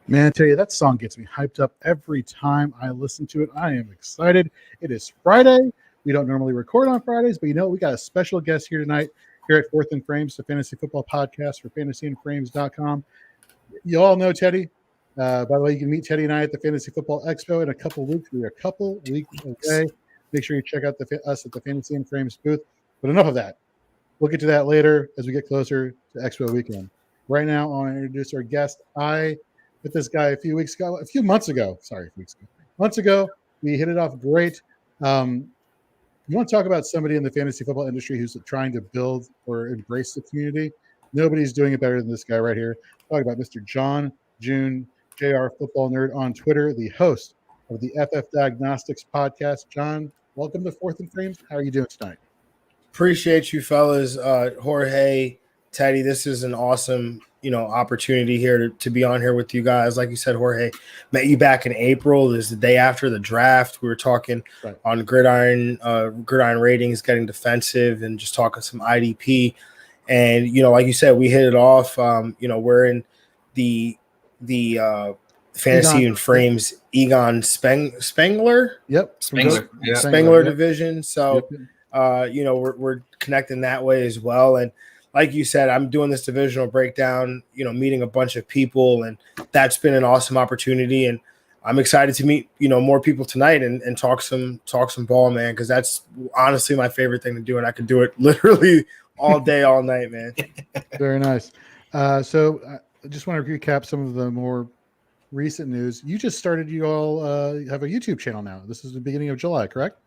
Man, I tell you, that song gets me hyped up every time I listen to it. I am excited. It is Friday. We don't normally record on Fridays, but you know, we got a special guest here tonight here at Fourth and Frames, the fantasy football podcast for fantasyandframes.com. You all know Teddy. By the way, you can meet Teddy and I at the Fantasy Football Expo in a couple weeks. We are a couple weeks away. Make sure you check out us at the Fantasy and Frames booth. But enough of that. We'll get to that later as we get closer to Expo weekend. Right now, I want to introduce our guest. I met this guy months ago. We hit it off great. You want to talk about somebody in the fantasy football industry who's trying to build or embrace the community? Nobody's doing it better than this guy right here. Talk about Mr. Jon Jeune, JR Football Nerd on Twitter, the host of the FF Diagnostics podcast. John, welcome to Fourth and Frames. How are you doing tonight? Appreciate you fellas. Jorge, Teddy, this is an awesome, opportunity here to be on here with you guys. Like you said, Jorge, met you back in April. This is the day after the draft. We were talking on gridiron ratings, getting defensive, and just talking some IDP. And, like you said, we hit it off. We're in the Fantasy and Frames Egon Spengler. Yep. Spengler division. So, we're connecting that way as well. And like you said, I'm doing this divisional breakdown, meeting a bunch of people, and that's been an awesome opportunity. And I'm excited to meet, more people tonight and talk some ball, man, because that's honestly my favorite thing to do. And I could do it literally all day, all night, man. Very nice. So I just want to recap some of the more recent news. You just started, you all have a YouTube channel now. This is the beginning of July, correct?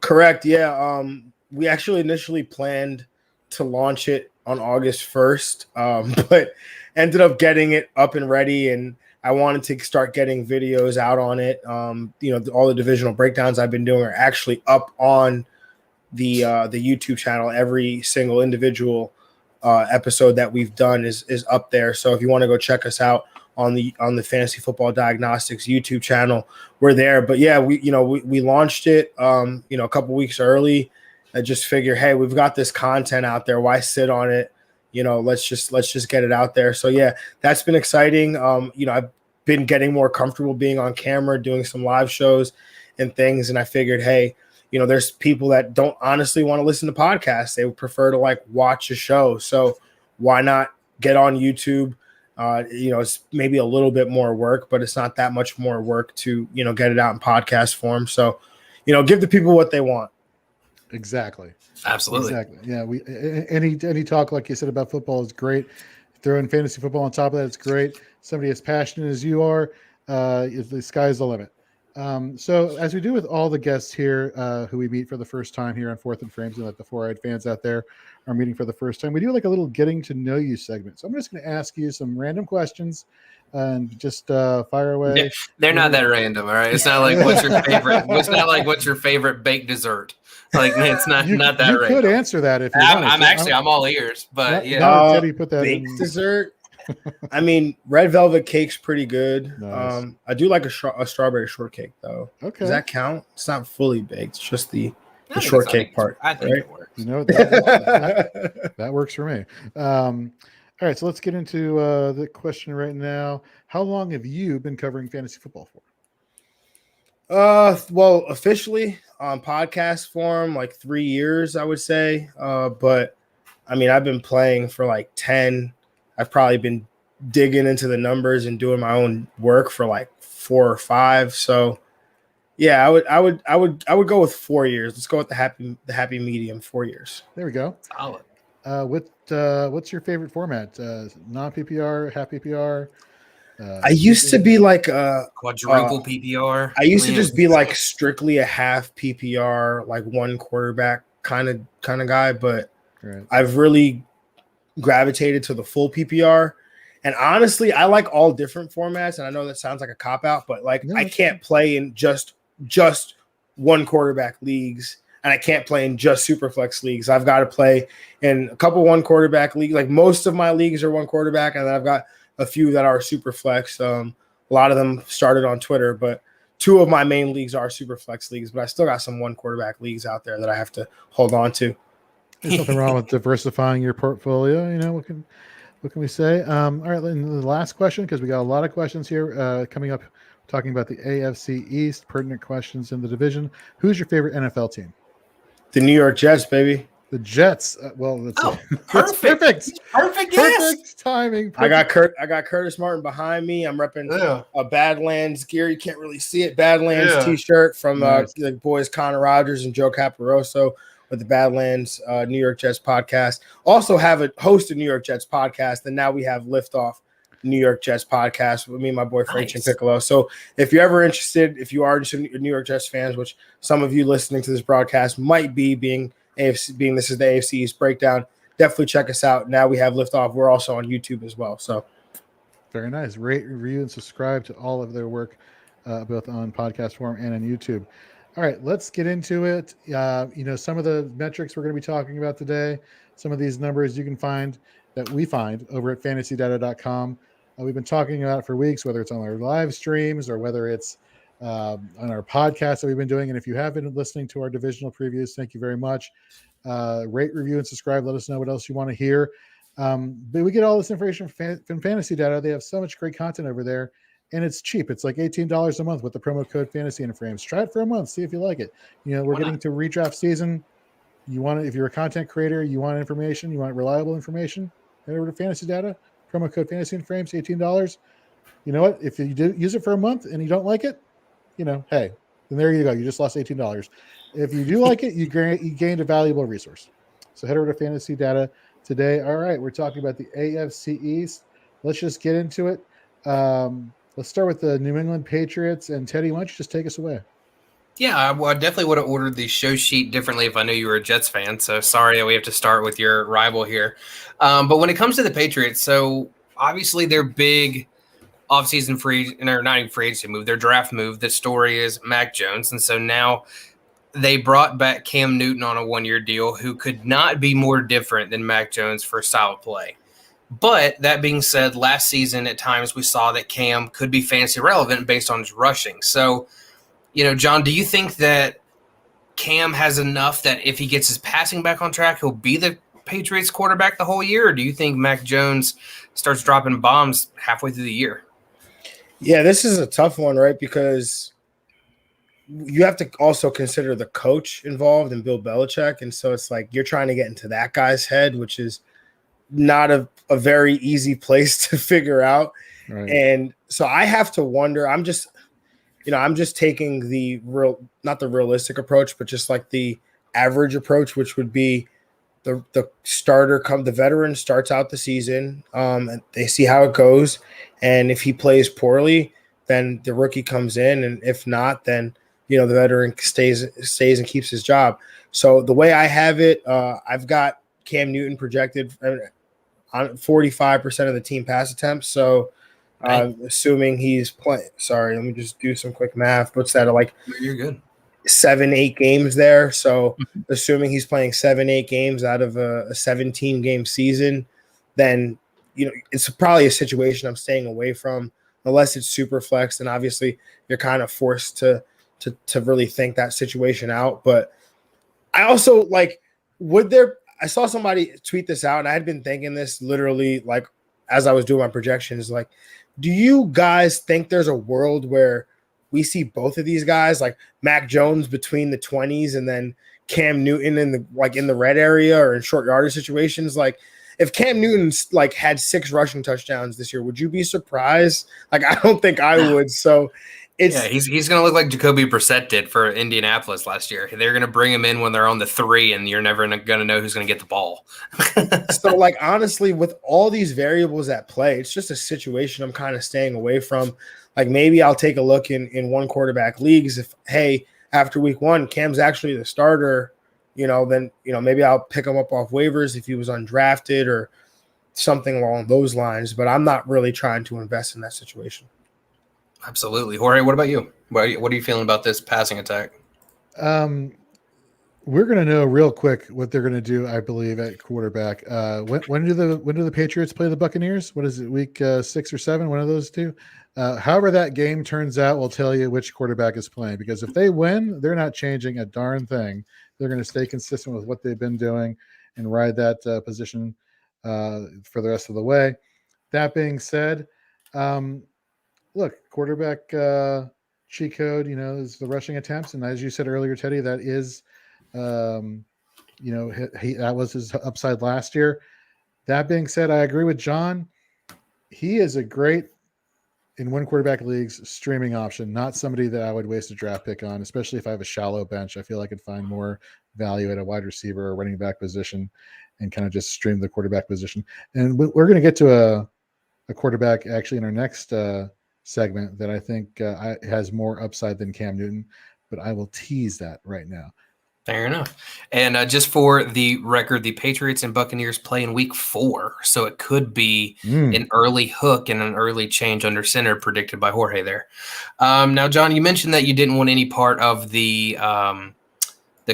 Correct. Yeah. We actually initially planned to launch it on August 1st, but ended up getting it up and ready. And I wanted to start getting videos out on it. All the divisional breakdowns I've been doing are actually up on the YouTube channel. Every single individual episode that we've done is up there. So if you want to go check us out on the Fantasy Football Diagnostics YouTube channel, we're there. But yeah, we launched it a couple weeks early. I just figure, hey, we've got this content out there. Why sit on it? Let's just get it out there. So yeah, that's been exciting. I've been getting more comfortable being on camera, doing some live shows and things. And I figured, hey, there's people that don't honestly want to listen to podcasts. They would prefer to watch a show. So why not get on YouTube? It's maybe a little bit more work, but it's not that much more work to, get it out in podcast form. So, give the people what they want. Exactly. Absolutely. Exactly. Yeah. Any talk, like you said, about football is great. Throw in fantasy football on top of that, it's great. Somebody as passionate as you are, the sky's the limit. So as we do with all the guests here who we meet for the first time here on Fourth and Frames, and that the Four-Eyed fans out there are meeting for the first time, we do a little getting to know you segment. So I'm just going to ask you some random questions and just fire away. Yeah, they're not that random, all right? It's not like what's your favorite. It's not like what's your favorite baked dessert. It's not that random. You could answer that if you want. I'm all ears, but Teddy put that baked dessert. I mean, red velvet cake's pretty good. Nice. I do like a strawberry shortcake though. Okay. Does that count? It's not fully baked. It's just the shortcake part. I think it works. That works for me. All right, so let's get into the question right now. How long have you been covering fantasy football for? Well, officially on podcast form, 3 years, I would say. But I mean, I've been playing for 10. I've probably been digging into the numbers and doing my own work for 4 or 5. So yeah, I would go with 4 years. Let's go with the happy medium, 4 years. There we go. Solid. What's your favorite format? Non-PPR, half PPR? I used to be quadruple PPR. I used to just be strictly a half PPR, one quarterback kind of guy, but right. I've really gravitated to the full PPR. And honestly, I like all different formats. And I know that sounds like a cop out, but I can't play in just one quarterback leagues. And I can't play in just super flex leagues. I've got to play in a couple one quarterback leagues. Most of my leagues are one quarterback, and then I've got a few that are super flex. A lot of them started on Twitter, but 2 of my main leagues are super flex leagues. But I still got some one quarterback leagues out there that I have to hold on to. There's nothing wrong with diversifying your portfolio. What can we say? All right, and the last question, because we got a lot of questions here coming up, talking about the AFC East, pertinent questions in the division. Who's your favorite NFL team? The New York Jets, baby. The Jets. Well, that's, that's Perfect. perfect. Perfect. Yes. Perfect timing. I Perfect. got Curtis Martin behind me. I'm repping Yeah. a Badlands gear. You can't really see it. Badlands Yeah. T-shirt from Nice. the boys Connor Rogers and Joe Caparoso with the Badlands New York Jets podcast. Also have a host of New York Jets podcast, and now we have Liftoff New York Jets podcast with me and my boy Frank Nice. Piccolo. So if you're ever interested, if you are interested in New York Jets fans, which some of you listening to this broadcast might be, being this is the AFC East breakdown, definitely check us out. Now we have Liftoff. We're also on YouTube as well. So Very nice. Rate, review, and subscribe to all of their work, both on podcast form and on YouTube. All right, let's get into it. Some of the metrics we're going to be talking about today, some of these numbers you can find that we find over at fantasydata.com. We've been talking about it for weeks, whether it's on our live streams or whether it's on our podcast that we've been doing. And if you have been listening to our divisional previews, thank you very much. Rate, review, and subscribe. Let us know what else you want to hear. But we get all this information from Fantasy Data. They have so much great content over there, and it's cheap. It's like $18 a month with the promo code Fantasy and Frames. Try it for a month, see if you like it. We're getting to redraft season. If you're a content creator, you want information, you want reliable information, head over to Fantasy Data. Promo code Fantasy and Frames, $18. You know what? If you do use it for a month and you don't like it, hey, then there you go. You just lost $18. If you do like it, you gained a valuable resource. So head over to Fantasy Data today. All right, we're talking about the AFC East. Let's just get into it. Let's start with the New England Patriots. And Teddy, why don't you just take us away? Yeah, I definitely would have ordered the show sheet differently if I knew you were a Jets fan. So sorry that we have to start with your rival here. But when it comes to the Patriots, so obviously their big offseason not even free agency move, their draft move, the story is Mac Jones. And so now they brought back Cam Newton on a one-year deal, who could not be more different than Mac Jones for style of play. But that being said, last season at times we saw that Cam could be fantasy relevant based on his rushing. So, John, do you think that Cam has enough that if he gets his passing back on track, he'll be the Patriots quarterback the whole year? Or do you think Mac Jones starts dropping bombs halfway through the year? Yeah, this is a tough one, right? Because you have to also consider the coach involved in Bill Belichick. And so it's like you're trying to get into that guy's head, which is not a very easy place to figure out. Right. And so I have to wonder, I'm just taking the not the realistic approach, but just like the average approach, which would be the veteran starts out the season, and they see how it goes. And if he plays poorly, then the rookie comes in. And if not, then, the veteran stays and keeps his job. So the way I have it, I've got Cam Newton projected on 45% of the team pass attempts. So assuming he's playing, sorry, let me just do some quick math. What's that? Like, you're good. 7-8 games there. So assuming he's playing 7-8 games out of a 17-game season, then, it's probably a situation I'm staying away from unless it's super flex. And obviously you're kind of forced to really think that situation out. But I also I saw somebody tweet this out, and I had been thinking this literally like as I was doing my projections, like, do you guys think there's a world where we see both of these guys, like Mac Jones between the 20s and then Cam Newton in the red area or in short yardage situations? Like, if Cam Newton's had 6 rushing touchdowns this year, would you be surprised? Like, I don't think I would. So he's going to look like Jacoby Brissett did for Indianapolis last year. They're going to bring him in when they're on the 3, and you're never going to know who's going to get the ball. So, honestly, with all these variables at play, it's just a situation I'm kind of staying away from. Like, maybe I'll take a look in one quarterback leagues. If, hey, after week 1, Cam's actually the starter, then, maybe I'll pick him up off waivers if he was undrafted or something along those lines. But I'm not really trying to invest in that situation. Absolutely. Jorge, what about you? What are you feeling about this passing attack? We're going to know real quick what they're going to do, I believe, at quarterback. When do the Patriots play the Buccaneers? What is it, week 6 or 7? One of those two. However that game turns out will tell you which quarterback is playing, because if they win, they're not changing a darn thing. They're going to stay consistent with what they've been doing and ride that position for the rest of the way. That being said, look, quarterback cheat code, is the rushing attempts, and as you said earlier, Teddy, that is, that was his upside last year. That being said, I agree with John. He is a great in one quarterback leagues streaming option, not somebody that I would waste a draft pick on, especially if I have a shallow bench. I feel I could find more value at a wide receiver or running back position and kind of just stream the quarterback position. And we're going to get to a quarterback actually in our next segment that I think has more upside than Cam Newton, but I will tease that right now. Fair enough. And just for the record, the Patriots and Buccaneers play in week 4, so it could be an early hook and an early change under center predicted by Jorge there. Now, John, you mentioned that you didn't want any part of the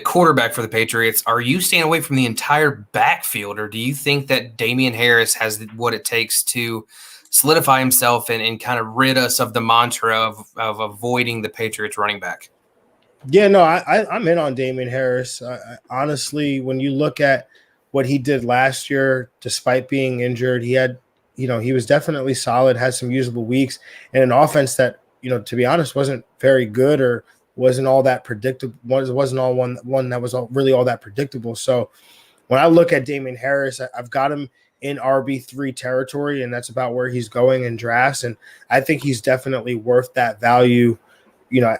quarterback for the Patriots. Are you staying away from the entire backfield, or do you think that Damian Harris has what it takes to solidify himself and kind of rid us of the mantra of avoiding the Patriots running back? Yeah, no, I'm in on Damian Harris. Honestly, when you look at what he did last year, despite being injured, he had, he was definitely solid, had some usable weeks, and an offense that, to be honest, wasn't very good or wasn't all that predictable. Wasn't all one that was really all that predictable. So when I look at Damian Harris, I've got him in RB3 territory, and that's about where he's going in drafts. And I think he's definitely worth that value, and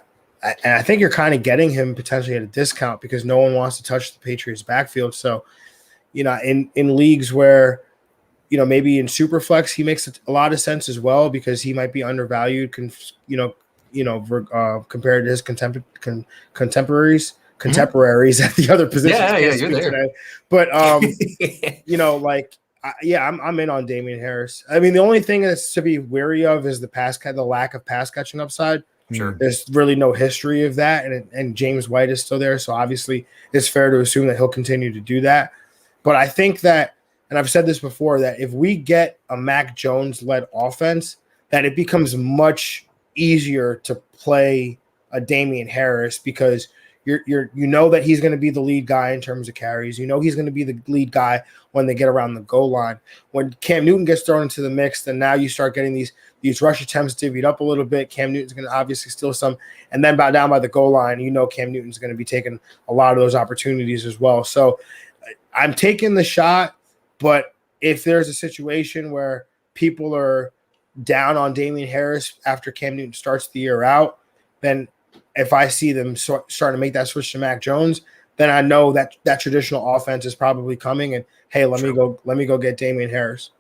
I think you're kind of getting him potentially at a discount because no one wants to touch the Patriots backfield. So, in leagues where, maybe in Superflex, he makes a lot of sense as well because he might be undervalued, compared to his contemporaries at the other positions. Yeah, you're there. Today. But, I'm in on Damian Harris. I mean, the only thing that's to be wary of is the lack of pass catching upside. Sure. There's really no history of that, and James White is still there, so obviously it's fair to assume that he'll continue to do that. But I think that, and I've said this before, that if we get a Mac Jones-led offense, that it becomes much easier to play a Damian Harris because you know that he's going to be the lead guy in terms of carries. You know he's going to be the lead guy when they get around the goal line. When Cam Newton gets thrown into the mix, then now you start getting these rush attempts divvied up a little bit. Cam Newton's going to obviously steal some, and then down by the goal line, Cam Newton's going to be taking a lot of those opportunities as well. So I'm taking the shot, but if there's a situation where people are down on Damian Harris after Cam Newton starts the year out, then if I see them starting to make that switch to Mac Jones, then I know that traditional offense is probably coming. And hey, let me go get Damian Harris.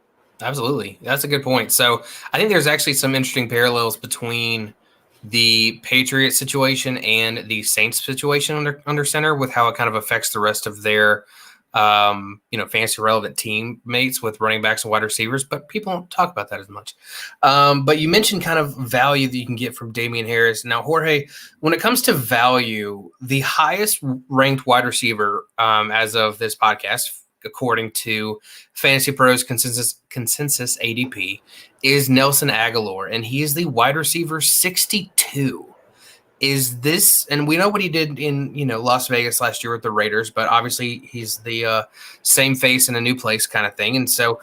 Absolutely, that's a good point. So I think there's actually some interesting parallels between the Patriots situation and the Saints situation under center with how it kind of affects the rest of their fantasy relevant teammates with running backs and wide receivers, but people don't talk about that as much. But you mentioned kind of value that you can get from Damian Harris. Now, Jorge, when it comes to value, the highest ranked wide receiver as of this podcast, according to Fantasy Pros consensus ADP, is Nelson Aguilar, and he is the wide receiver 62. Is this, and we know what he did in Las Vegas last year with the Raiders, but obviously he's the same face in a new place kind of thing. And so,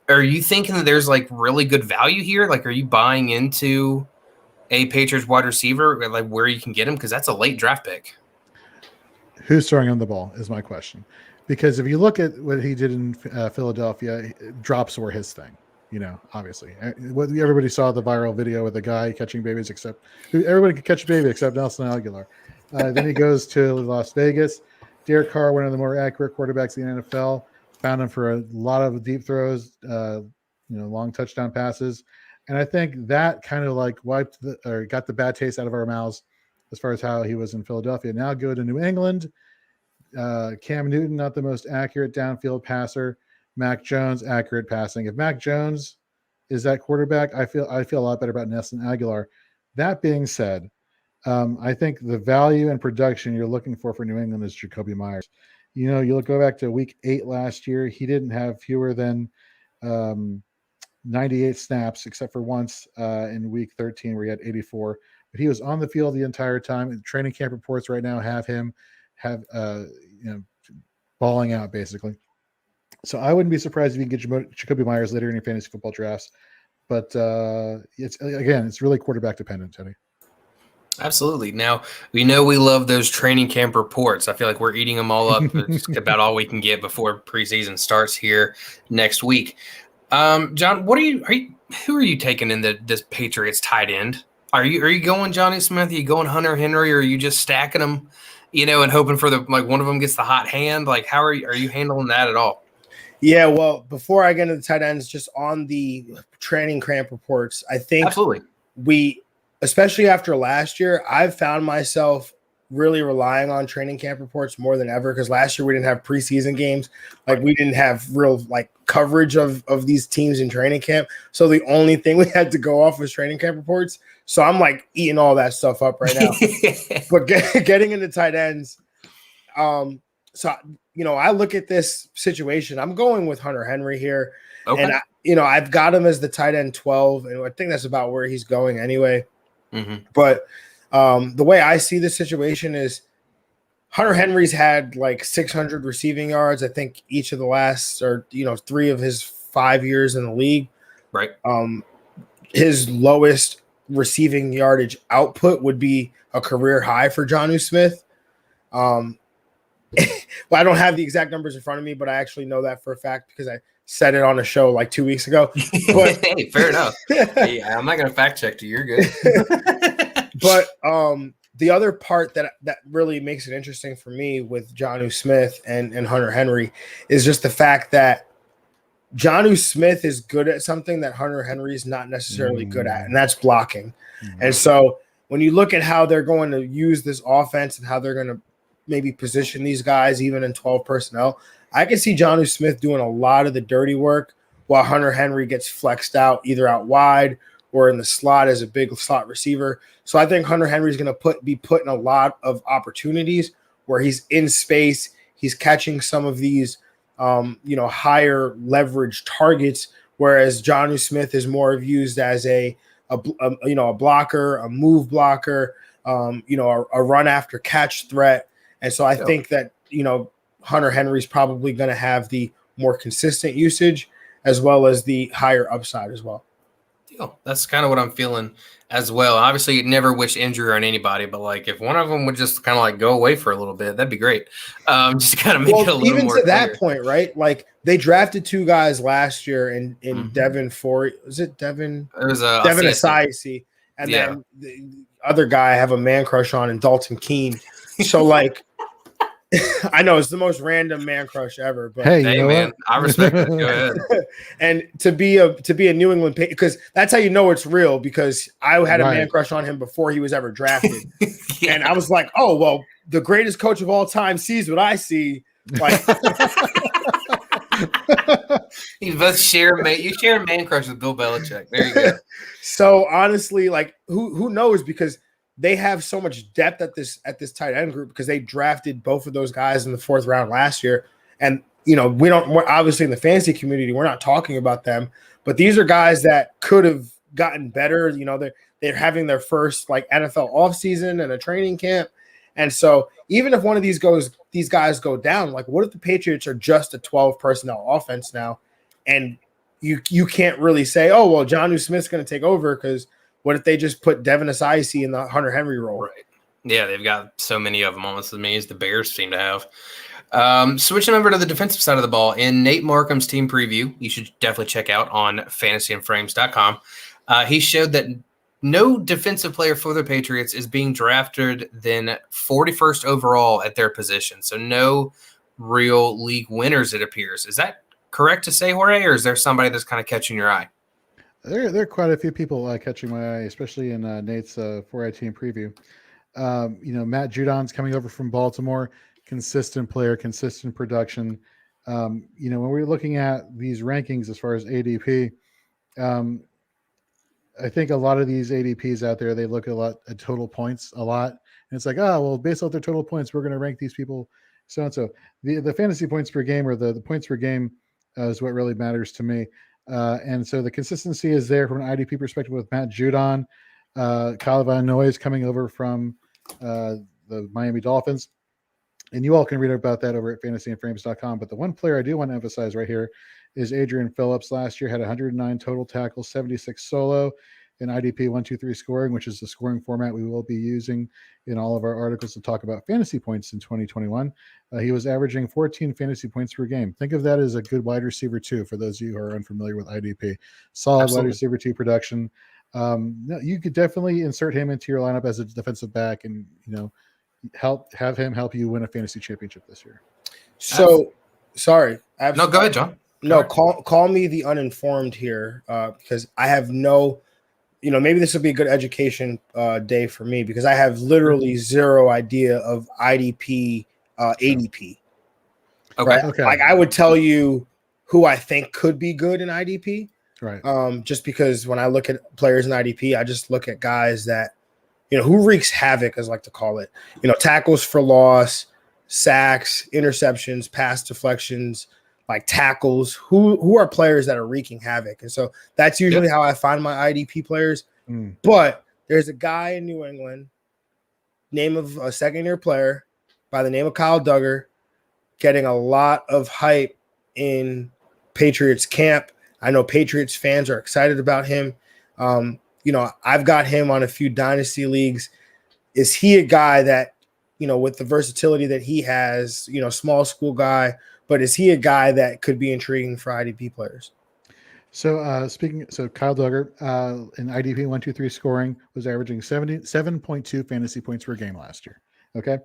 are you thinking that there's like really good value here? Like, are you buying into a Patriots wide receiver, like where you can get him? Because that's a late draft pick. Who's throwing on the ball is my question. Because if you look at what he did in Philadelphia, drops were his thing. Obviously, everybody saw the viral video with the guy catching babies, except everybody could catch a baby except Nelson Aguilar. Then he goes to Las Vegas. Derek Carr, one of the more accurate quarterbacks in the NFL, found him for a lot of deep throws, long touchdown passes, and I think that kind of like got the bad taste out of our mouths as far as how he was in Philadelphia. Now go to New England. Cam Newton, not the most accurate downfield passer. Mac Jones, accurate passing. If Mac Jones is that quarterback, I feel a lot better about Nelson Aguilar. That being said, I think the value and production you're looking for New England is Jacoby Myers. Go back to week 8 last year. He didn't have fewer than 98 snaps, except for once in week 13 where he had 84. But he was on the field the entire time. And training camp reports right now have him balling out basically. So I wouldn't be surprised if you can get Jacoby Myers later in your fantasy football drafts. But it's really quarterback dependent, Teddy. Absolutely. Now, we know we love those training camp reports. I feel like we're eating them all up. It's about all we can get before preseason starts here next week. John, who are you taking in this Patriots tight end? Are you going Johnny Smith? Are you going Hunter Henry, or are you just stacking them, and hoping for one of them gets the hot hand? Like, how are you handling that at all? Yeah, well, before I get into the tight ends, just on the training camp reports, I think absolutely especially after last year, I've found myself really relying on training camp reports more than ever, because last year we didn't have preseason games. Like, we didn't have real coverage of these teams in training camp. So the only thing we had to go off was training camp reports. So I'm eating all that stuff up right now. But getting into tight ends, I look at this situation. I'm going with Hunter Henry here. Okay. And I've got him as the tight end 12, and I think that's about where he's going anyway. Mm-hmm. But the way I see this situation is Hunter Henry's had 600 receiving yards, I think, each of the last 3 of his 5 years in the league. Right. His lowest receiving yardage output would be a career high for Jon Smith. Well, I don't have the exact numbers in front of me, but I actually know that for a fact because I said it on a show 2 weeks ago. But hey, fair enough. Hey, I'm not going to fact check you. You're good. But the other part that really makes it interesting for me with Jon Smith and Hunter Henry is just the fact that Jon Smith is good at something that Hunter Henry is not necessarily good at, and that's blocking. And so when you look at how they're going to use this offense and how they're going to maybe position these guys even in 12 personnel, I can see Jon Smith doing a lot of the dirty work while Hunter Henry gets flexed out either out wide or in the slot as a big slot receiver. So I think Hunter Henry is going to be put in a lot of opportunities where he's in space. He's catching some of these, higher leverage targets, whereas Jon Smith is more used as a blocker, a move blocker, a run after catch threat. And so I think that, Hunter Henry's probably going to have the more consistent usage as well as the higher upside as well. That's kind of what I'm feeling as well. Obviously, you'd never wish injury on anybody, but if one of them would just kind of go away for a little bit, that'd be great. Just kind of make it a little even more to clear. that point, right? They drafted 2 guys last year in Devin was it Devin? It was Devin Asiasi, and then the other guy I have a man crush on, and Dalton Keene. So I know it's the most random man crush ever, but hey man, I respect it. Go ahead. And to be a New England Patriot, because that's how you know it's real. Because I had a man crush on him before he was ever drafted, and I was like, oh well, the greatest coach of all time sees what I see. You both share a man crush with Bill Belichick. There you go. So honestly, who knows? Because they have so much depth at this tight end group, because they drafted both of those guys in the 4th round last year. And, we're obviously in the fantasy community, we're not talking about them, but these are guys that could have gotten better. They're having their first NFL offseason and a training camp. And so even if one of these guys go down, what if the Patriots are just a 12 personnel offense now? And you can't really say, oh, well, Jon Smith's going to take over, because what if they just put Devin Asiasi in the Hunter Henry role? Right. Yeah, they've got so many of them, almost as many as the Bears seem to have. Switching over to the defensive side of the ball, in Nate Markham's team preview, you should definitely check out on fantasyandframes.com. He showed that no defensive player for the Patriots is being drafted than 41st overall at their position. So no real league winners, it appears. Is that correct to say, Jorge, or is there somebody that's kind of catching your eye? There are quite a few people catching my eye, especially in Nate's 4i team preview. Matt Judon's coming over from Baltimore, consistent player, consistent production. When we're looking at these rankings as far as ADP, I think a lot of these ADPs out there, they look a lot at total points a lot. And it's based off their total points, we're going to rank these people so-and-so. The fantasy points per game, or the points per game is what really matters to me. And so the consistency is there from an IDP perspective with Matt Judon. Kyle Van Noy is coming over from the Miami Dolphins. And you all can read about that over at fantasyandframes.com. But the one player I do want to emphasize right here is Adrian Phillips. Last year had 109 total tackles, 76 solo, and IDP 123 scoring, which is the scoring format we will be using in all of our articles to talk about fantasy points in 2021. He was averaging 14 fantasy points per game. Think of that as a good wide receiver too, for those of you who are unfamiliar with IDP. Solid Absolutely. wide receiver two production. You could definitely insert him into your lineup as a defensive back, and have him help you win a fantasy championship this year. So, sorry. No, go ahead, John. No, call me the uninformed here, because I have no, maybe this will be a good education day for me, because I have literally zero idea of IDP, ADP. Okay. Right? Okay. Like, I would tell you who I think could be good in IDP. Right. Just because when I look at players in IDP, I just look at guys that, who wreaks havoc, as I like to call it. Tackles for loss, sacks, interceptions, pass deflections, like tackles. Who are players that are wreaking havoc? And so that's usually how I find my IDP players. But there's a guy in New England, name of a second-year player by the name of Kyle Duggar, getting a lot of hype in Patriots camp. I know Patriots fans are excited about him. I've got him on a few dynasty leagues. Is he a guy that, with the versatility that he has, small school guy, but is he a guy that could be intriguing for IDP players? So Kyle Duggar in IDP 123 scoring was averaging 77.2 fantasy points per game last year. Okay.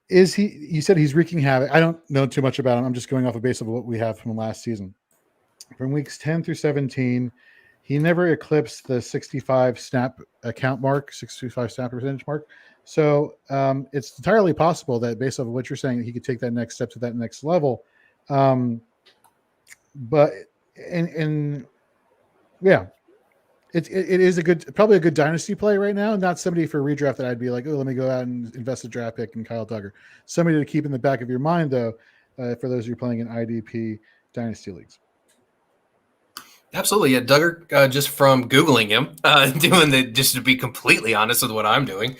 You said he's wreaking havoc. I don't know too much about him. I'm just going off a base of what we have from last season. From weeks 10 through 17, he never eclipsed the 65 snap account mark, 65 snap percentage mark. So it's entirely possible that, based on what you're saying, he could take that next step to that next level. But yeah, it is probably a good dynasty play right now. Not somebody for redraft that I'd be like, oh, let me go out and invest a draft pick in Kyle Duggar. Somebody to keep in the back of your mind, though, for those of you playing in IDP dynasty leagues. Absolutely. Yeah. Duggar, just from Googling him, just to be completely honest with what I'm doing,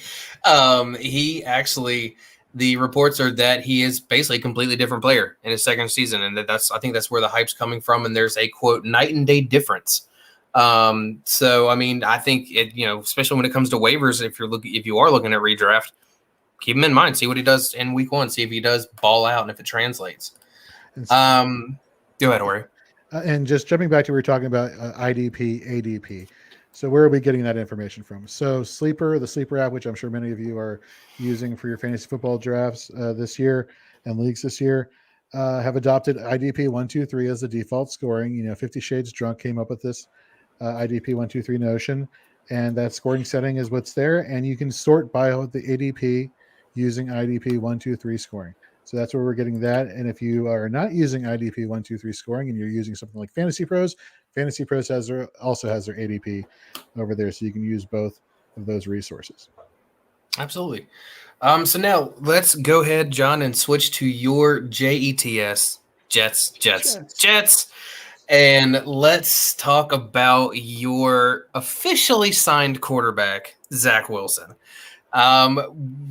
he actually, the reports are that he is basically a completely different player in his second season. And I think that's where the hype's coming from. And there's a quote, night and day difference. So, I mean, I think especially when it comes to waivers, if you are looking at redraft, keep him in mind, see what he does in week 1, see if he does ball out and if it translates. Go ahead, Ori. And just jumping back to what we were talking about, IDP, ADP. So where are we getting that information from? So the Sleeper app, which I'm sure many of you are using for your fantasy football drafts this year and leagues this year, have adopted IDP 123 as the default scoring. 50 Shades Drunk came up with this IDP 123 notion, and that scoring setting is what's there. And you can sort by the ADP using IDP 123 scoring. So that's where we're getting that. And if you are not using IDP 123 scoring and you're using something like Fantasy Pros also has their ADP over there. So you can use both of those resources. Absolutely. So now let's go ahead, John, and switch to your JETS, Jets. And let's talk about your officially signed quarterback, Zach Wilson.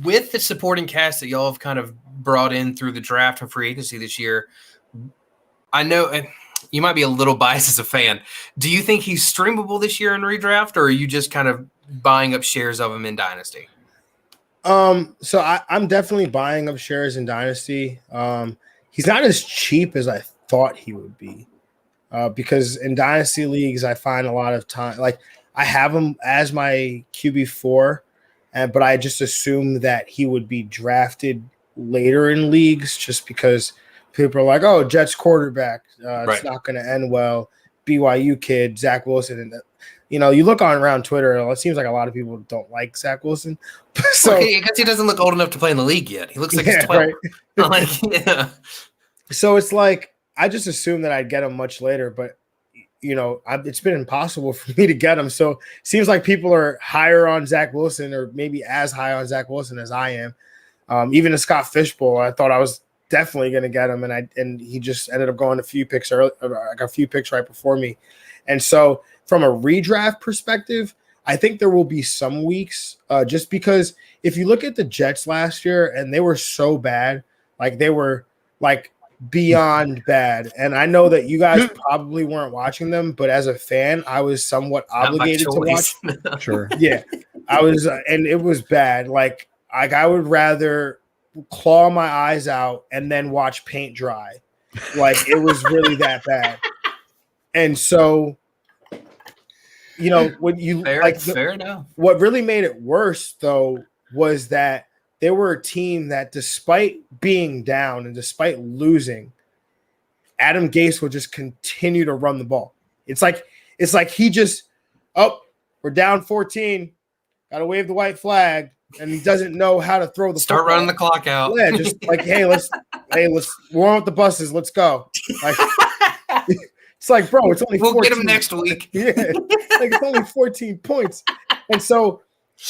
With the supporting cast that y'all have kind of brought in through the draft and free agency this year, I know you might be a little biased as a fan. Do you think he's streamable this year in redraft, or are you just kind of buying up shares of him in Dynasty? So I'm definitely buying up shares in Dynasty. He's not as cheap as I thought he would be, because in Dynasty leagues, I find a lot of time, like I have him as my QB4, but I just assume that he would be drafted later in leagues just because people are like, oh, Jets quarterback, it's not going to end well. BYU kid, Zach Wilson. And, you look around Twitter, it seems like a lot of people don't like Zach Wilson. So because he doesn't look old enough to play in the league yet. He looks like he's 12. Right? So it's like, I just assumed that I'd get him much later, but it's been impossible for me to get him. So it seems like people are higher on Zach Wilson, or maybe as high on Zach Wilson as I am. Even a Scott Fishbowl, I thought I was definitely going to get him, and he just ended up going a few picks right before me. And so from a redraft perspective, I think there will be some weeks just because if you look at the Jets last year and they were so bad, like they were like beyond bad. And I know that you guys probably weren't watching them, but as a fan, I was somewhat obligated to watch. Sure. Yeah, I was, and it was bad. Like I would rather claw my eyes out and then watch paint dry. Like it was really that bad. And so, you know, when you fair enough. What really made it worse though was that they were a team that, despite being down and despite losing, Adam Gase will just continue to run the ball. It's like he just, we're down 14, gotta wave the white flag, and he doesn't know how to throw the start football. Running the clock out. Yeah, just like let's we're on with the buses, let's go. Like it's like, bro, it's only 14. We'll get him next week. Yeah, like it's only 14 points, and so.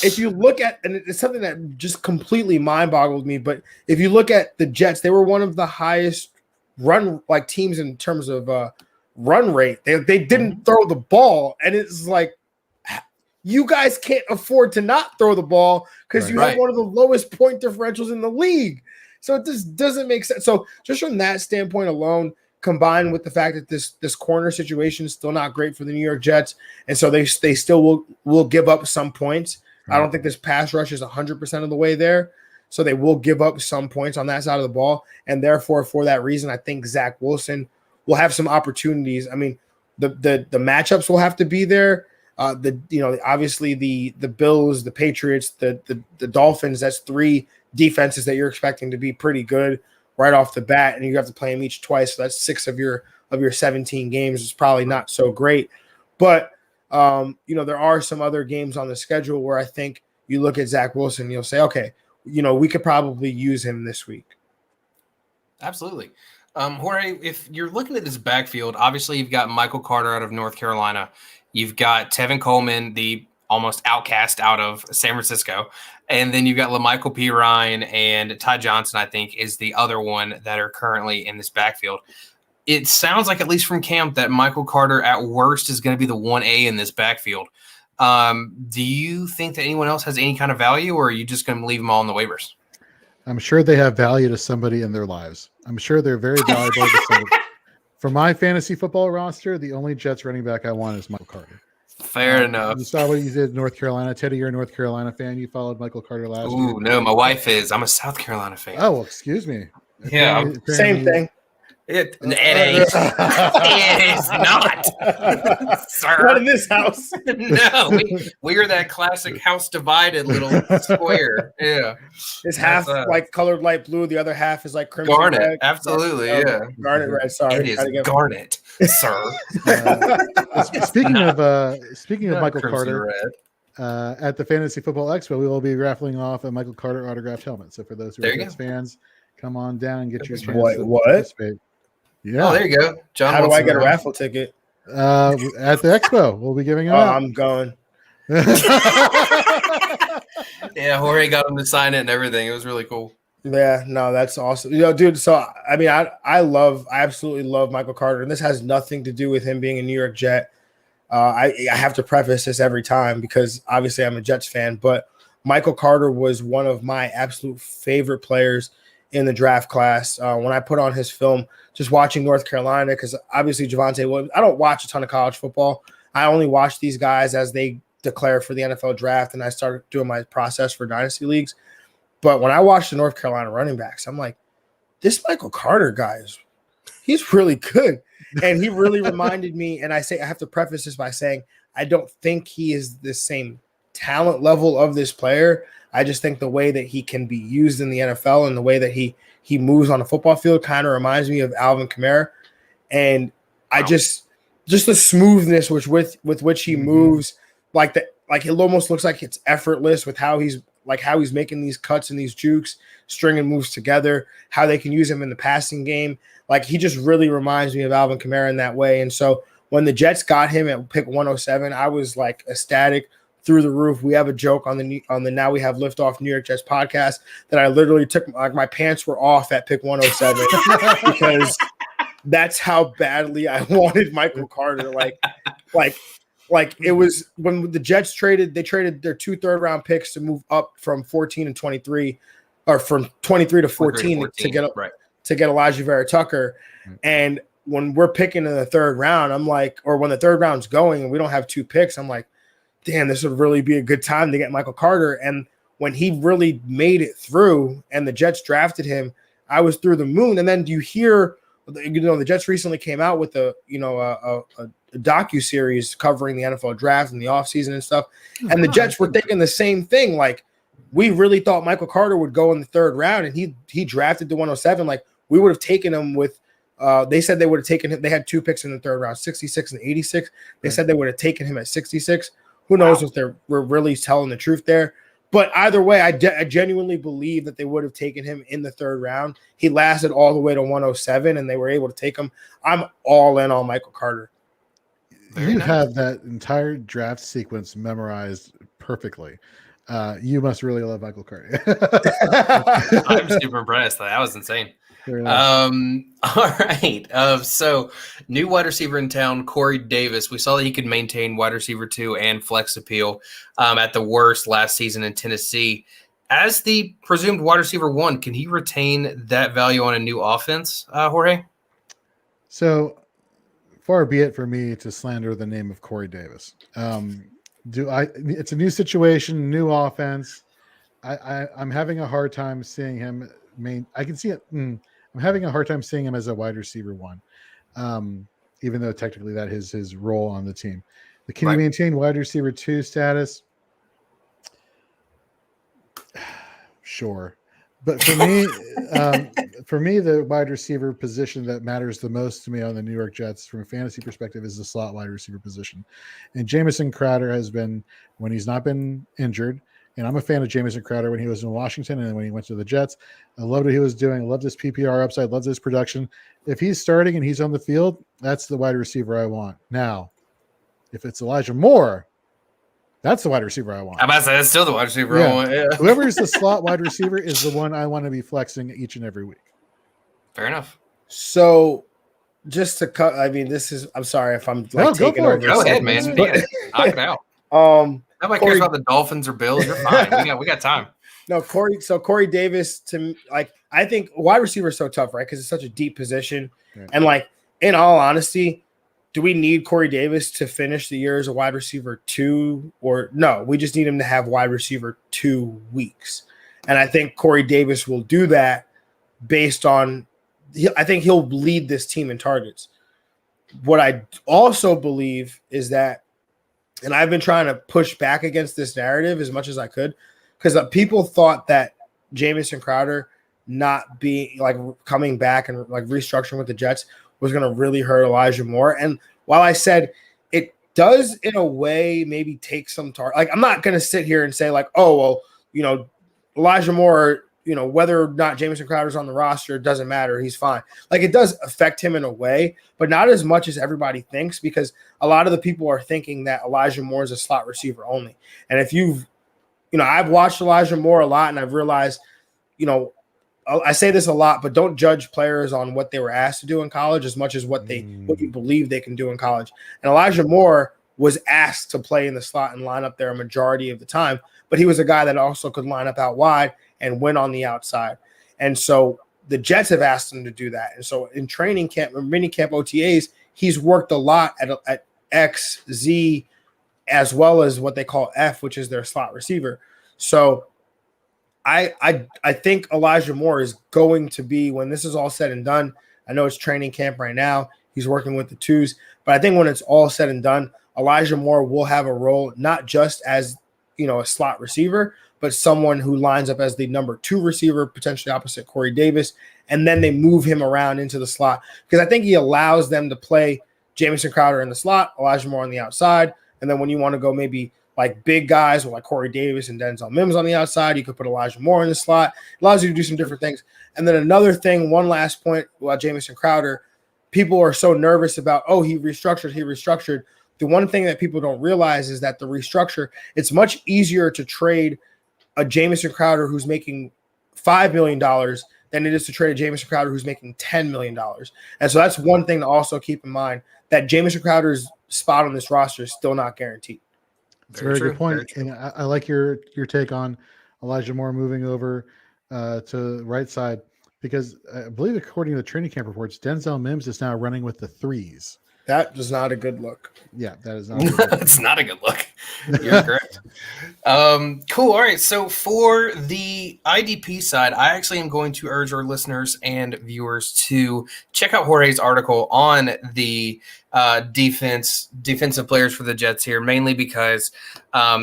If you look at, and it's something that just completely mind boggled me, but if you look at the Jets, they were one of the highest run like teams in terms of run rate. They didn't throw the ball, and it's like you guys can't afford to not throw the ball because you have one of the lowest point differentials in the league. So it just doesn't make sense. So just from that standpoint alone, combined with the fact that this corner situation is still not great for the New York Jets, and so they still will give up some points. I don't think this pass rush is 100% of the way there. So they will give up some points on that side of the ball. And therefore, for that reason, I think Zach Wilson will have some opportunities. I mean, the matchups will have to be there. Obviously the Bills, the Patriots, the Dolphins, that's 3 defenses that you're expecting to be pretty good right off the bat. And you have to play them each twice. So that's 6 of your 17 games. It's probably not so great. But there are some other games on the schedule where I think you look at Zach Wilson and you'll say, okay, we could probably use him this week. Absolutely. Jorge, if you're looking at this backfield, obviously you've got Michael Carter out of North Carolina. You've got Tevin Coleman, the almost outcast out of San Francisco. And then you've got LaMichael P. Ryan and Ty Johnson, I think, is the other one that are currently in this backfield. It sounds like, at least from camp, that Michael Carter at worst is going to be the 1A in this backfield. Do you think that anyone else has any kind of value, or are you just going to leave them all on the waivers? I'm sure they have value to somebody in their lives. I'm sure they're very valuable to somebody. For my fantasy football roster, the only Jets running back I want is Michael Carter. Fair enough. You saw what you did in North Carolina. Teddy, you're a North Carolina fan. You followed Michael Carter last year. Ooh, no, my wife is. I'm a South Carolina fan. Oh, well, excuse me. Yeah. Same thing. It ain't. It is not, sir. Not in this house. No, we are that classic house divided little square. Yeah, it's half like colored light blue. The other half is like crimson garnet. Red. Absolutely, yeah. Garnet red. Sorry, it is garnet, sir. Speaking of Michael Crimson Carter, red. At the Fantasy Football Expo, we will be raffling off a Michael Carter autographed helmet. So for those who are Jets fans, come on down and get your chance to participate. Yeah. Oh, there you go, John. How do I get a raffle ticket? At the expo, we'll be giving it out. I'm going. Yeah, Jorge got him to sign it and everything. It was really cool. Yeah, no, that's awesome. Dude, so I mean, I absolutely love Michael Carter, and this has nothing to do with him being a New York Jet. I have to preface this every time because obviously I'm a Jets fan, but Michael Carter was one of my absolute favorite players in the draft class. When I put on his film, just watching North Carolina, because obviously Javonte Williams, I don't watch a ton of college football. I only watch these guys as they declare for the NFL draft, and I started doing my process for dynasty leagues. But when I watched the North Carolina running backs, I'm like, this Michael Carter guy he's really good. And he really reminded me, and I have to preface this by saying, I don't think he is the same talent level of this player. I just think the way that he can be used in the NFL and the way that he moves on the football field kind of reminds me of Alvin Kamara. And I just the smoothness with which he moves, like it almost looks like it's effortless with how he's making these cuts and these jukes, stringing moves together, how they can use him in the passing game. Like, he just really reminds me of Alvin Kamara in that way. And so when the Jets got him at pick 107, I was like ecstatic, through the roof. We have a joke on the Now We Have Liftoff New York Jets podcast that I literally took, like, my pants were off at pick 107 because that's how badly I wanted Michael Carter. Like Like it was when the Jets traded their 2 third-round picks to move up from 14 and 23, or from 23 to 14 to get Elijah Vera Tucker. And when we're picking in the third round, I'm like, or when the third round's going and we don't have 2 picks, I'm like, damn, this would really be a good time to get Michael Carter. And when he really made it through and the Jets drafted him, I was through the moon. And then you hear, the Jets recently came out with a docu-series covering the NFL draft and the offseason and stuff. And the Jets were thinking the same thing. Like, we really thought Michael Carter would go in the third round, and he drafted to 107. Like, we would have taken him with they said they would have taken him. They had 2 picks in the third round, 66 and 86. They said they would have taken him at 66. Who knows if we're really telling the truth there. But either way, I genuinely believe that they would have taken him in the third round. He lasted all the way to 107, and they were able to take him. I'm all in on Michael Carter. You have that entire draft sequence memorized perfectly. You must really love Michael Carter. I'm super impressed. That was insane. All right. So new wide receiver in town, Corey Davis. We saw that he could maintain wide receiver 2 and flex appeal at the worst last season in Tennessee. As the presumed wide receiver 1, can he retain that value on a new offense, Jorge? So far be it for me to slander the name of Corey Davis. It's a new situation, new offense. I'm having a hard time seeing him I can see it. I'm having a hard time seeing him as a wide receiver 1, even though technically that is his role on the team. Can he maintain wide receiver 2 status? Sure. But for me, the wide receiver position that matters the most to me on the New York Jets from a fantasy perspective is the slot wide receiver position. And Jamison Crowder has been, when he's not been injured, and I'm a fan of Jamison Crowder when he was in Washington and when he went to the Jets. I loved what he was doing. I loved his PPR upside, loved his production. If he's starting and he's on the field, that's the wide receiver I want. Now, if it's Elijah Moore, that's the wide receiver I want. I'm about to say that's still the wide receiver I want. Yeah. Whoever is the slot wide receiver is the one I want to be flexing each and every week. Fair enough. So just to cut, I'm sorry if I'm taking over. Go ahead, man. Knock it out. Nobody cares about the Dolphins or Bills. You're fine. We got time. No, Corey Davis, I think wide receiver is so tough, right? Because it's such a deep position. Right. And in all honesty, do we need Corey Davis to finish the year as a wide receiver 2? Or no, we just need him to have wide receiver 2 weeks. And I think Corey Davis will do that based on, I think he'll lead this team in targets. What I also believe is that, and I've been trying to push back against this narrative as much as I could, because people thought that Jamison Crowder not being coming back and restructuring with the Jets was going to really hurt Elijah Moore. And while I said it does in a way maybe take some target, I'm not going to sit here and say Elijah Moore, whether or not Jamison Crowder's on the roster, it doesn't matter. He's fine. It does affect him in a way, but not as much as everybody thinks, because a lot of the people are thinking that Elijah Moore is a slot receiver only. And if I've watched Elijah Moore a lot, and I've realized, I say this a lot, but don't judge players on what they were asked to do in college as much as what you believe they can do in college. And Elijah Moore was asked to play in the slot and line up there a majority of the time, but he was a guy that also could line up out wide and win on the outside. And so the Jets have asked him to do that. And so in training camp or mini camp OTAs, he's worked a lot at X, Z, as well as what they call F, which is their slot receiver. So I think Elijah Moore is going to be, when this is all said and done, I know it's training camp right now, he's working with the 2s, but I think when it's all said and done, Elijah Moore will have a role, not just as a slot receiver, but someone who lines up as the number 2 receiver, potentially opposite Corey Davis, and then they move him around into the slot, because I think he allows them to play Jamison Crowder in the slot, Elijah Moore on the outside, and then when you want to go maybe big guys with Corey Davis and Denzel Mims on the outside, you could put Elijah Moore in the slot. It allows you to do some different things. And then another thing, one last point about Jamison Crowder, people are so nervous about, he restructured. The one thing that people don't realize is that the restructure, it's much easier to trade a Jamison Crowder who's making $5 million than it is to trade a Jamison Crowder who's making $10 million. And so that's one thing to also keep in mind, that Jamison Crowder's spot on this roster is still not guaranteed. It's a very good point. And I like your take on Elijah Moore moving over to the right side, because I believe, according to the training camp reports, Denzel Mims is now running with the 3s. That is not a good look. Yeah, that is not a good look. It's not a good look. You're correct. Cool. All right. So for the IDP side, I actually am going to urge our listeners and viewers to check out Jorge's article on the defensive players for the Jets here, mainly because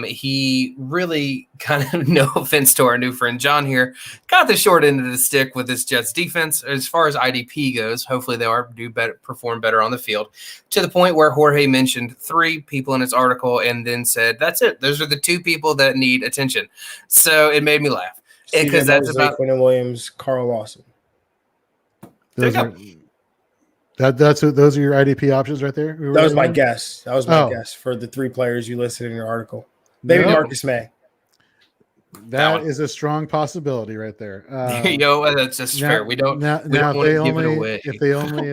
he really, kind of, no offense to our new friend John here, got the short end of the stick with this Jets defense as far as IDP goes. Hopefully they perform better on the field, to the point where Jorge mentioned 3 people in his article and then said, that's it. Those are the 2 people that need attention. So it made me laugh. Because that's about Quinn Williams, Carl Lawson. Those are your IDP options right there. That was my guess. That was my guess for the 3 players you listed in your article. Maybe Marcus May. That is a strong possibility right there. That's just fair. We don't want to give it away. If they only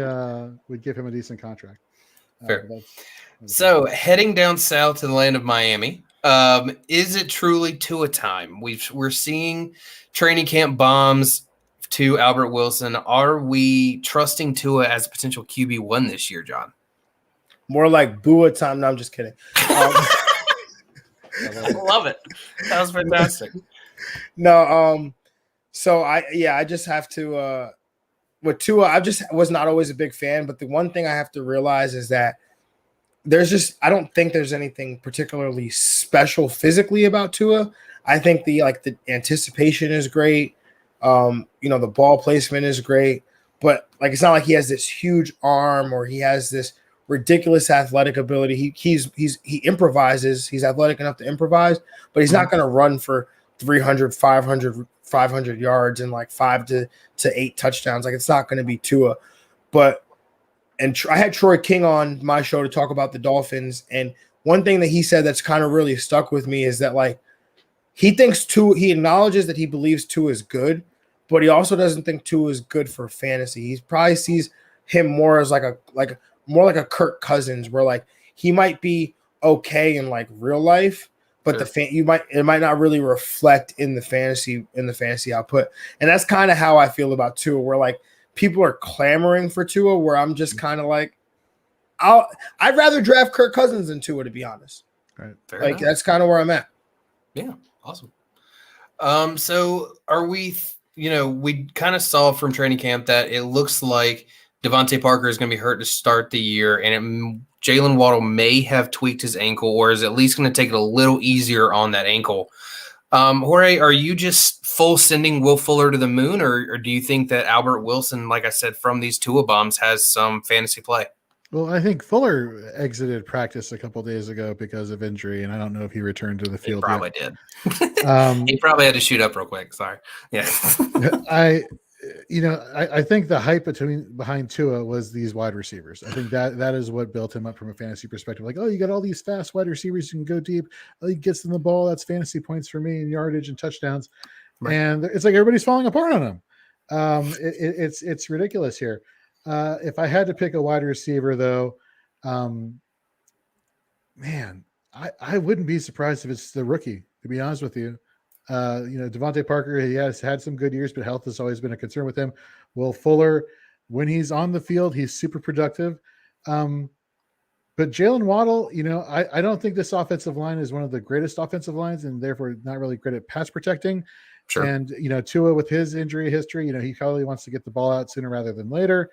would give him a decent contract. Fair. So heading down south to the land of Miami, is it truly Tua time? We're seeing training camp bombs to Albert Wilson. Are we trusting Tua as a potential QB1 this year, John? More like Bua time. No, I'm just kidding. I love it. That was fantastic. No, so I just have to with Tua, I just was not always a big fan, but the one thing I have to realize is that I don't think there's anything particularly special physically about Tua. I think the anticipation is great. The ball placement is great, but it's not like he has this huge arm or he has this ridiculous athletic ability. He improvises. He's athletic enough to improvise, but he's not going to run for 300, 500 yards and 5 to 8 touchdowns. It's not going to be Tua. But I had Troy King on my show to talk about the Dolphins, and one thing that he said that's kind of really stuck with me is that he thinks Tua. He acknowledges that he believes Tua is good, but he also doesn't think Tua is good for fantasy. He probably sees him more as more like a Kirk Cousins, where he might be okay in real life, but sure, it might not really reflect in the fantasy output. And that's kind of how I feel about Tua, where people are clamoring for Tua, where I'm just kind of I'd rather draft Kirk Cousins than Tua, to be honest. Right. That's kind of where I'm at. Yeah. Awesome. So are we, we kind of saw from training camp that it looks like Devontae Parker is going to be hurt to start the year, and Jalen Waddle may have tweaked his ankle, or is at least going to take it a little easier on that ankle. Jorge, are you just full sending Will Fuller to the moon, or do you think that Albert Wilson, like I said, from these Tua bombs, has some fantasy play? Well, I think Fuller exited practice a couple days ago because of injury, and I don't know if he returned to the field. He probably yet. Did. He probably had to shoot up real quick. Sorry. Yeah. I think the hype behind Tua was these wide receivers. I think that is what built him up from a fantasy perspective. You got all these fast wide receivers who can go deep. He gets them the ball. That's fantasy points for me and yardage and touchdowns. Right. And it's everybody's falling apart on him. It's ridiculous here. If I had to pick a wide receiver, though, I wouldn't be surprised if it's the rookie, to be honest with you. Devontae Parker, he has had some good years, but health has always been a concern with him. Will Fuller, when he's on the field, he's super productive. But Jalen Waddle, I don't think this offensive line is one of the greatest offensive lines, and therefore not really great at pass protecting. Sure. And, Tua, with his injury history, he probably wants to get the ball out sooner rather than later.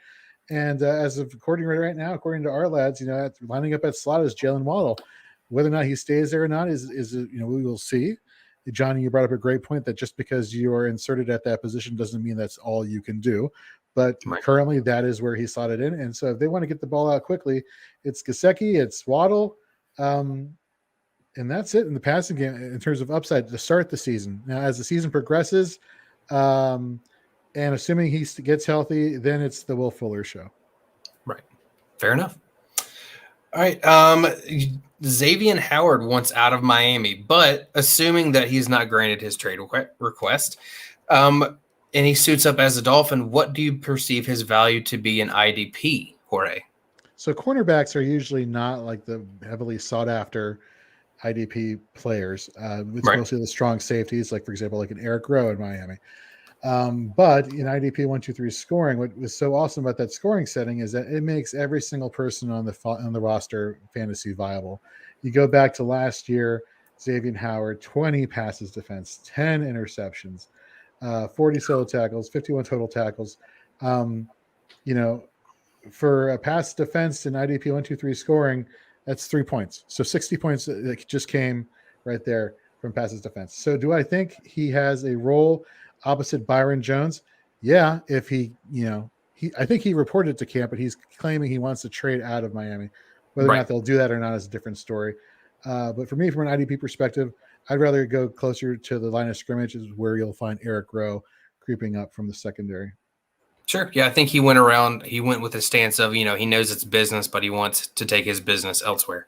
And according to our lads, lining up at slot is Jalen Waddle. Whether or not he stays there or not is we will see. Johnny, you brought up a great point that just because you are inserted at that position doesn't mean that's all you can do. But currently that is where he slotted in. And so if they want to get the ball out quickly, it's Gesicki, it's Waddle. And that's it in the passing game in terms of upside to start the season. Now, as the season progresses, and assuming he gets healthy, then it's the Will Fuller show. Right. Fair enough. All right. Xavier Howard wants out of Miami, but assuming that he's not granted his trade request, and he suits up as a Dolphin, what do you perceive his value to be in IDP, Jorge? So cornerbacks are usually not like the heavily sought after IDP players. It's Right. mostly the strong safeties, like for example, like an Eric Rowe in Miami. But in IDP 1-2-3 scoring, what was so awesome about that scoring setting is that it makes every single person on the roster fantasy viable. You go back to last year, Xavier Howard, 20 passes defense, 10 interceptions, 40 solo tackles, 51 total tackles. You know, for a pass defense in IDP 1-2-3 scoring, that's 3 points. So 60 points that just came right there from passes defense. So do I think he has a role opposite Byron Jones? Yeah, if I think he reported to camp, but he's claiming he wants to trade out of Miami. Whether or not they'll do that or not is a different story. But for me, from an IDP perspective, I'd rather go closer to the line of scrimmage, is where you'll find Eric Rowe creeping up from the secondary. Sure. Yeah, I think he went with a stance of, he knows it's business, but he wants to take his business elsewhere.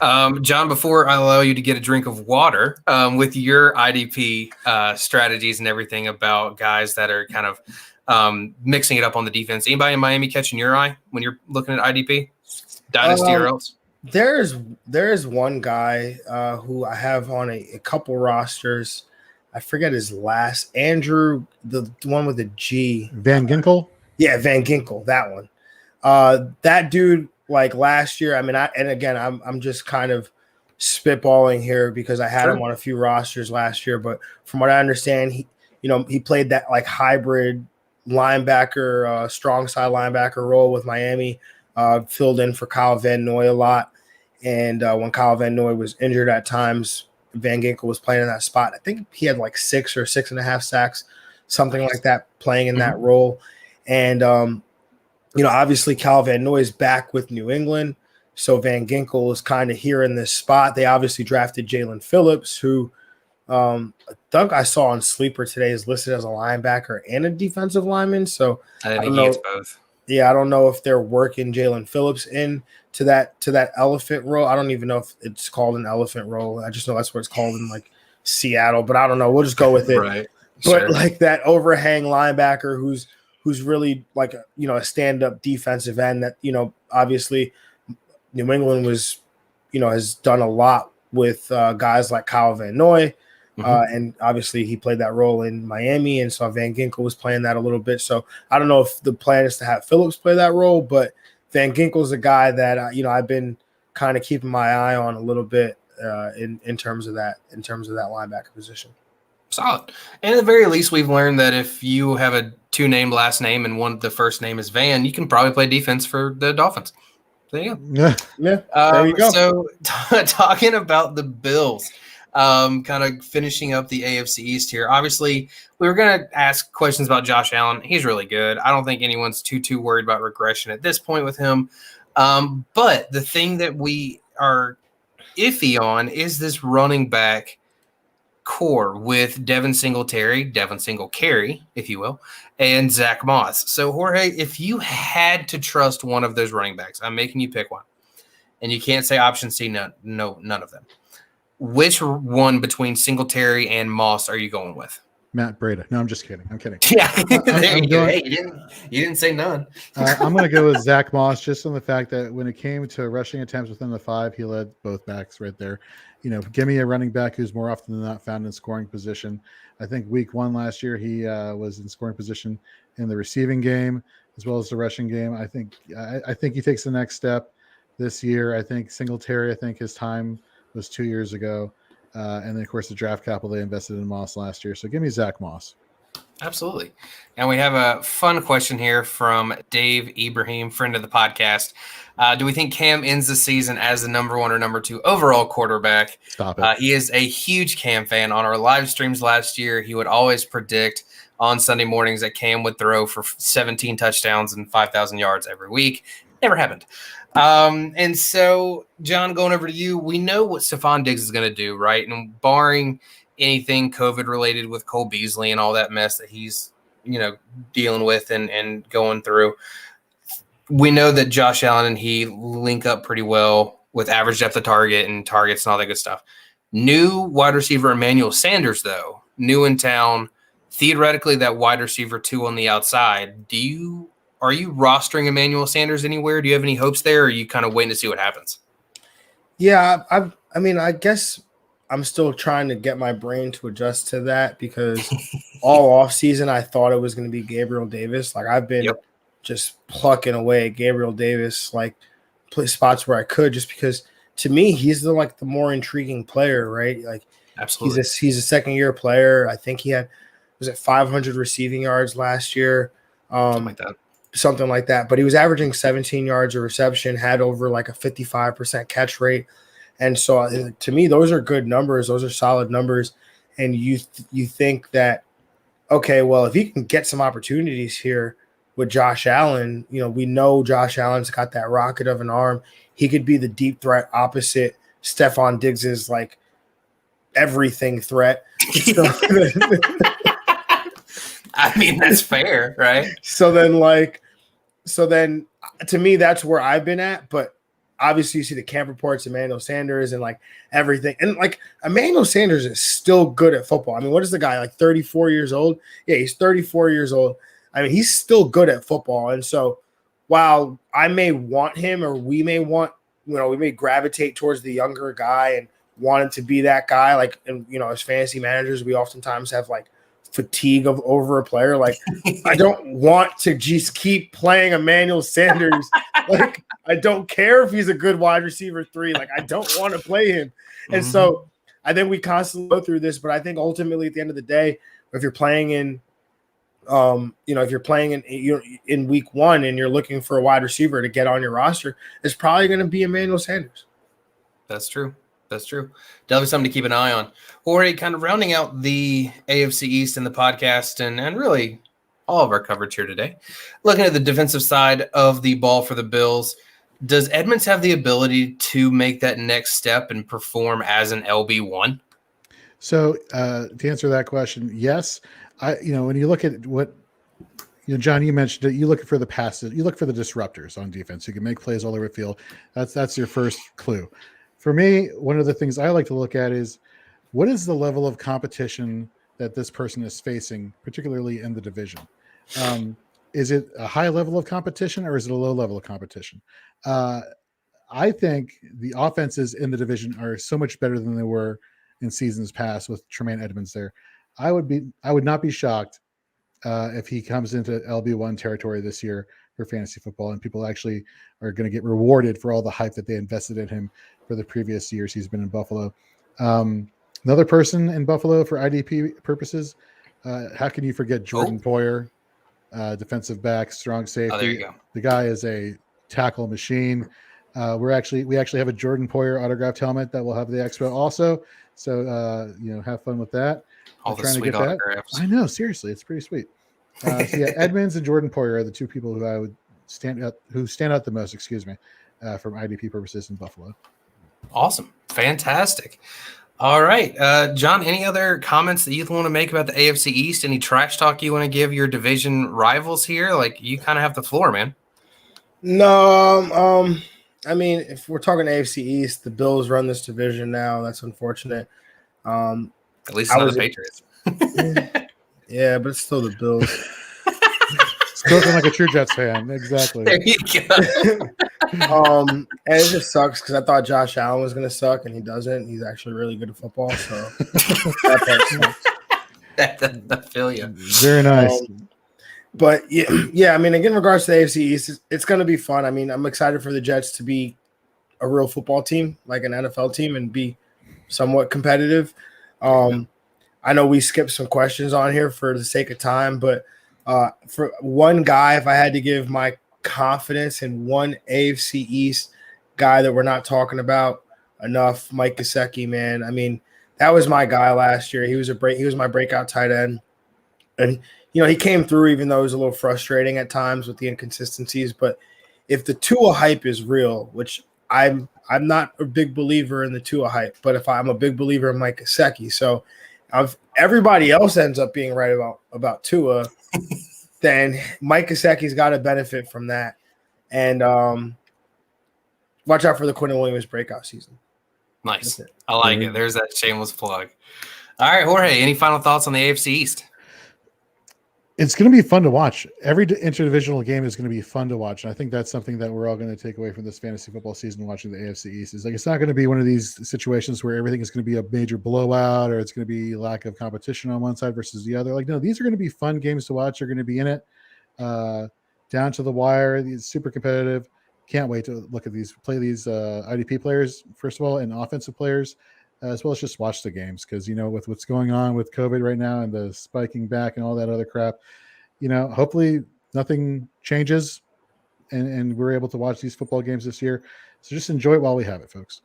John, before I allow you to get a drink of water, with your IDP strategies and everything about guys that are kind of mixing it up on the defense, anybody in Miami catching your eye when you're looking at IDP? Dynasty or else? There's one guy who I have on a couple rosters. I forget his last. Andrew, the one with the G. Van Ginkel? Yeah, Van Ginkel, that one. That dude, like last year, I mean, I'm just kind of spitballing here because I had him on a few rosters last year, but from what I understand, he played that like hybrid linebacker, strong side linebacker role with Miami, filled in for Kyle Van Noy a lot. And when Kyle Van Noy was injured at times, Van Ginkel was playing in that spot. I think he had like 6 or 6.5 sacks, something like that, playing in that role. And, obviously Kyle Van Noy is back with New England. So Van Ginkel is kind of here in this spot. They obviously drafted Jalen Phillips, who I think I saw on Sleeper today is listed as a linebacker and a defensive lineman. So I think he gets both. Yeah, I don't know if they're working Jalen Phillips in to that elephant role. I don't even know if it's called an elephant role. I just know that's what it's called in like Seattle, but I don't know. We'll just go with it. Right. But like that overhang linebacker who's really like a stand-up defensive end that, obviously New England was, has done a lot with guys like Kyle Van Noy. And obviously he played that role in Miami, and so Van Ginkel was playing that a little bit. So I don't know if the plan is to have Phillips play that role, but Van Ginkel's a guy that I've been kind of keeping my eye on a little bit in terms of that linebacker position. Solid. And at the very least, we've learned that if you have a 2-name last name and the first name is Van, you can probably play defense for the Dolphins. There you go. Yeah. There you go. So talking about the Bills. Kind of finishing up the AFC East here. Obviously, we were going to ask questions about Josh Allen. He's really good. I don't think anyone's too worried about regression at this point with him. But the thing that we are iffy on is this running back core with Devin Singletary, if you will, and Zach Moss. So, Jorge, if you had to trust one of those running backs, I'm making you pick one, and you can't say option C, none of them. Which one between Singletary and Moss are you going with? Matt Breida. No, I'm just kidding. I'm kidding. Yeah, there you go. Hey, you didn't say none. I'm going to go with Zach Moss, just on the fact that when it came to rushing attempts within the 5, he led both backs right there. Give me a running back who's more often than not found in scoring position. I think week 1 last year, he was in scoring position in the receiving game as well as the rushing game. I think he takes the next step this year. I think Singletary, his time was 2 years ago. And then, of course, the draft capital they invested in Moss last year. So give me Zach Moss. Absolutely. And we have a fun question here from Dave Ibrahim, friend of the podcast. Do we think Cam ends the season as the number 1 or number 2 overall quarterback? Stop it. He is a huge Cam fan. On our live streams last year, he would always predict on Sunday mornings that Cam would throw for 17 touchdowns and 5,000 yards every week. Never happened. And so, John, going over to you, we know what Stephon Diggs is going to do, right? And barring anything COVID related with Cole Beasley and all that mess that he's, dealing with and going through, we know that Josh Allen and he link up pretty well with average depth of target and targets and all that good stuff. New wide receiver Emmanuel Sanders, though, new in town, theoretically that wide receiver 2 on the outside. Do you are you rostering Emmanuel Sanders anywhere? Do you have any hopes there, or are you kind of waiting to see what happens? Yeah, I guess I'm still trying to get my brain to adjust to that because all offseason I thought it was going to be Gabriel Davis. Like I've been just plucking away at Gabriel Davis, like play spots where I could, just because to me he's the more intriguing player, right? Like absolutely, he's a second-year player. I think he had 500 receiving yards last year, something like that. But he was averaging 17 yards a reception, had over like a 55% catch rate. And so to me, those are good numbers. Those are solid numbers. And you think that, okay, well, if he can get some opportunities here with Josh Allen, we know Josh Allen's got that rocket of an arm. He could be the deep threat opposite Stephon Diggs's like everything threat. I mean, that's fair, right? So then to me, that's where I've been at. But obviously you see the camp reports, Emmanuel Sanders and like everything. And like Emmanuel Sanders is still good at football. I mean, what is the guy, like 34 years old? Yeah, he's 34 years old. I mean, he's still good at football. And so while I may want him, or we may want, we may gravitate towards the younger guy and want him to be that guy. Like, and as fantasy managers, we oftentimes have like fatigue over a player. Like I don't want to just keep playing Emmanuel Sanders. Like I don't care if he's a good wide receiver 3. Like I don't want to play him. And so I think we constantly go through this, but I think ultimately at the end of the day, if you're playing in if you're playing in week 1 and you're looking for a wide receiver to get on your roster, it's probably going to be Emmanuel Sanders. That's true. Definitely something to keep an eye on. Jorge, kind of rounding out the AFC East in the podcast and really all of our coverage here today. Looking at the defensive side of the ball for the Bills, does Edmonds have the ability to make that next step and perform as an LB1? So to answer that question, yes. When you look at what, John, you mentioned that you look for the passes, you look for the disruptors on defense. You can make plays all over the field. That's your first clue. For me, one of the things I like to look at is what is the level of competition that this person is facing, particularly in the division. Is it a high level of competition or is it a low level of competition? I think the offenses in the division are so much better than they were in seasons past with Tremaine Edmonds there. I would not be shocked if he comes into LB1 territory this year for fantasy football, and people actually are going to get rewarded for all the hype that they invested in him for the previous years he's been in Buffalo. Another person in Buffalo for IDP purposes, how can you forget Jordan Poyer, defensive back, strong safety? Oh, there you go. The guy is a tackle machine. We actually have a Jordan Poyer autographed helmet that will have the expo also. So have fun with that. All the sweet autographs. I know, seriously, it's pretty sweet. Edmonds and Jordan Poyer are the two people who I would stand out the most. From IDP purposes in Buffalo. Awesome, fantastic. All right, John. Any other comments that you want to make about the AFC East? Any trash talk you want to give your division rivals here? Like you kind of have the floor, man. No, I mean, if we're talking AFC East, the Bills run this division now. That's unfortunate. At least it's not the Patriots. Yeah, but it's still the Bills. Spoken like a true Jets fan. Exactly. There you go. And it just sucks because I thought Josh Allen was going to suck, and he doesn't. He's actually really good at football. So that part sucks. I feel you. Very nice. But yeah. I mean, in regards to the AFC East, it's going to be fun. I mean, I'm excited for the Jets to be a real football team, like an NFL team, and be somewhat competitive. I know we skipped some questions on here for the sake of time, but for one guy, if I had to give my confidence in one AFC East guy that we're not talking about enough, Mike Gesicki, man. I mean, that was my guy last year. He was my breakout tight end. And he came through even though it was a little frustrating at times with the inconsistencies. But if the Tua hype is real, which I'm not a big believer in the Tua hype, but if I'm a big believer in Mike Gesicki. So if everybody else ends up being right about Tua, then Mike Gesicki's got to benefit from that. And watch out for the Quentin Williams breakout season. Nice. I like it. There's that shameless plug. All right, Jorge, any final thoughts on the AFC East? It's going to be fun to watch. Every interdivisional game is going to be fun to watch. And I think that's something that we're all going to take away from this fantasy football season watching the AFC East. Is like it's not going to be one of these situations where everything is going to be a major blowout or it's going to be lack of competition on one side versus the other. Like, no, these are going to be fun games to watch. They're going to be in it down to the wire. These super competitive. Can't wait to look at play these IDP players, first of all, and offensive players, as well as just watch the games. Because, with what's going on with COVID right now and the spiking back and all that other crap, hopefully nothing changes and we're able to watch these football games this year. So just enjoy it while we have it, folks.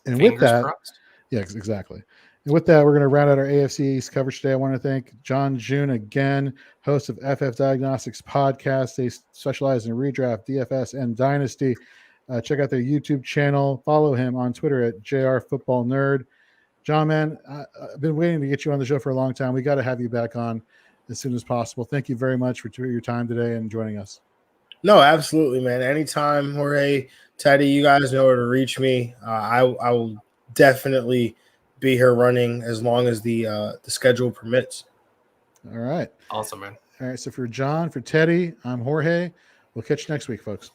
And Fingers with that, crossed. yeah, exactly. And with that, we're going to round out our AFC East coverage today. I want to thank Jon Jeune again, host of FF Diagnostics podcast. They specialize in redraft, DFS, and dynasty. Check out their YouTube channel. Follow him on Twitter at JRFootballNerd. John, man, I've been waiting to get you on the show for a long time. We got to have you back on as soon as possible. Thank you very much for your time today and joining us. No, absolutely, man. Anytime, Jorge, Teddy, you guys know where to reach me. I will definitely be here running as long as the schedule permits. All right. Awesome, man. All right. So for John, for Teddy, I'm Jorge. We'll catch you next week, folks.